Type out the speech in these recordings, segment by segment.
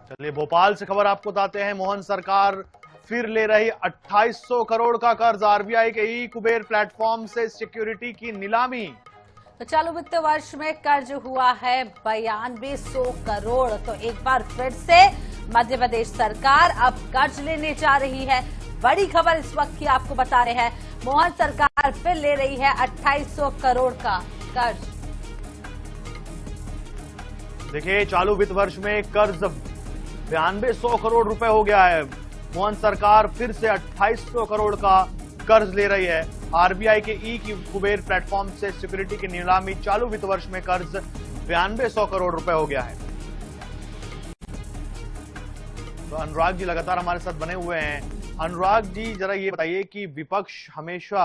चलिए भोपाल से खबर आपको बताते हैं। मोहन सरकार फिर ले रही 2800 करोड़ का कर्ज। आरबीआई के ई कुबेर प्लेटफॉर्म से सिक्योरिटी की नीलामी। तो चालू वित्त वर्ष में कर्ज हुआ है 9200 करोड़। तो एक बार फिर से मध्य प्रदेश सरकार अब कर्ज लेने जा रही है। बड़ी खबर इस वक्त की आपको बता रहे हैं। मोहन सरकार फिर ले रही है 2800 करोड़ का कर्ज। देखिए चालू वित्त वर्ष में कर्ज 9200 करोड़ रुपए हो गया है। मोहन सरकार फिर से 2800 करोड़ का कर्ज ले रही है। आरबीआई के ई कुबेर प्लेटफॉर्म से सिक्योरिटी की नीलामी। चालू वित्त वर्ष में कर्ज 9200 करोड़ रुपए हो गया है। तो अनुराग जी लगातार हमारे साथ बने हुए हैं। अनुराग जी जरा ये बताइए कि विपक्ष हमेशा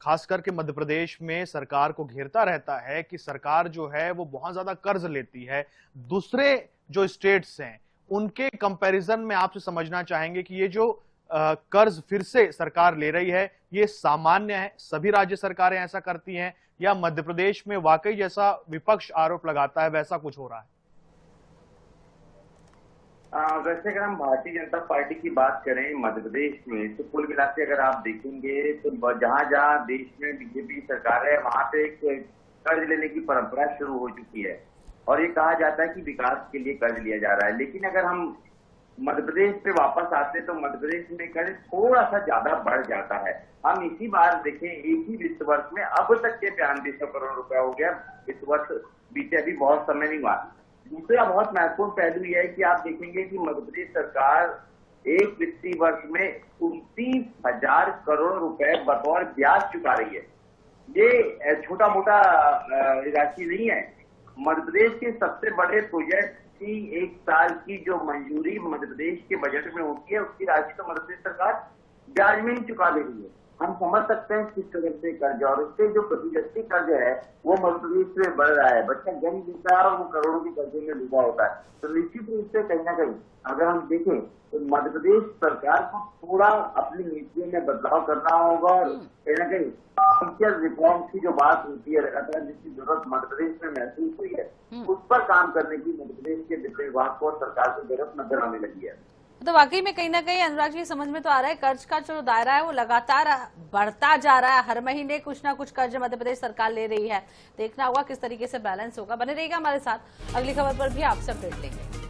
खास करके मध्य प्रदेश में सरकार को घेरता रहता है कि सरकार जो है वो बहुत ज्यादा कर्ज लेती है। दूसरे जो स्टेट्स हैं उनके कंपैरिजन में आपसे समझना चाहेंगे कि ये जो कर्ज फिर से सरकार ले रही है ये सामान्य है, सभी राज्य सरकारें ऐसा करती हैं, या मध्य प्रदेश में वाकई जैसा विपक्ष आरोप लगाता है वैसा कुछ हो रहा है? वैसे अगर हम भारतीय जनता पार्टी की बात करें मध्य प्रदेश में तो कुल मिला के अगर आप देखेंगे तो जहां जहां देश में बीजेपी सरकार है वहां पे एक कर्ज लेने की परंपरा शुरू हो चुकी है और ये कहा जाता है कि विकास के लिए कर्ज लिया जा रहा है। लेकिन अगर हम मध्य प्रदेश पे वापस आते हैं तो मध्य प्रदेश में कर्ज थोड़ा सा ज्यादा बढ़ जाता है। हम इसी बार देखें एक ही वित्त वर्ष में अब तक के 9200 करोड़ रुपया हो गया। वित्त वर्ष बीते अभी बहुत समय नहीं हुआ। दूसरा बहुत महत्वपूर्ण पहलू यह है कि आप देखेंगे कि मध्य प्रदेश सरकार एक वित्तीय वर्ष में 29,000 करोड़ रुपए बतौर ब्याज चुका रही है। ये छोटा मोटा राशि नहीं है। मध्य प्रदेश के सबसे बड़े प्रोजेक्ट की एक साल की जो मंजूरी मध्य प्रदेश के बजट में होती है उसकी राशि तो मध्य प्रदेश सरकार ब्याज में ही चुका दे रही है। हम समझ सकते हैं किस तरह से कर्ज और इसके जो प्रतिशत कर्ज है वो मध्य प्रदेश में बढ़ रहा है। बच्चा जन्म देता है और वो करोड़ों के कर्जे में डूबा होता है। तो निश्चित रूप से कहीं ना कहीं अगर हम देखें तो मध्य प्रदेश सरकार को थोड़ा अपनी नीतियों में बदलाव करना होगा और कहीं ना कहीं रिफॉर्म्स की जो बात होती है लगातार जिसकी जरूरत मध्य प्रदेश में महसूस हुई है उस पर काम करने की मध्य प्रदेश के वित्त विभाग को और सरकार को जरूरत नजर आने लगी है। तो वाकई में कहीं ना कहीं अनुराग जी समझ में तो आ रहा है कर्ज का जो दायरा है वो लगातार बढ़ता जा रहा है। हर महीने कुछ ना कुछ कर्ज मध्य प्रदेश सरकार ले रही है। देखना होगा किस तरीके से बैलेंस होगा। बने रहिएगा हमारे साथ, अगली खबर पर भी आपसे अपडेट लेंगे।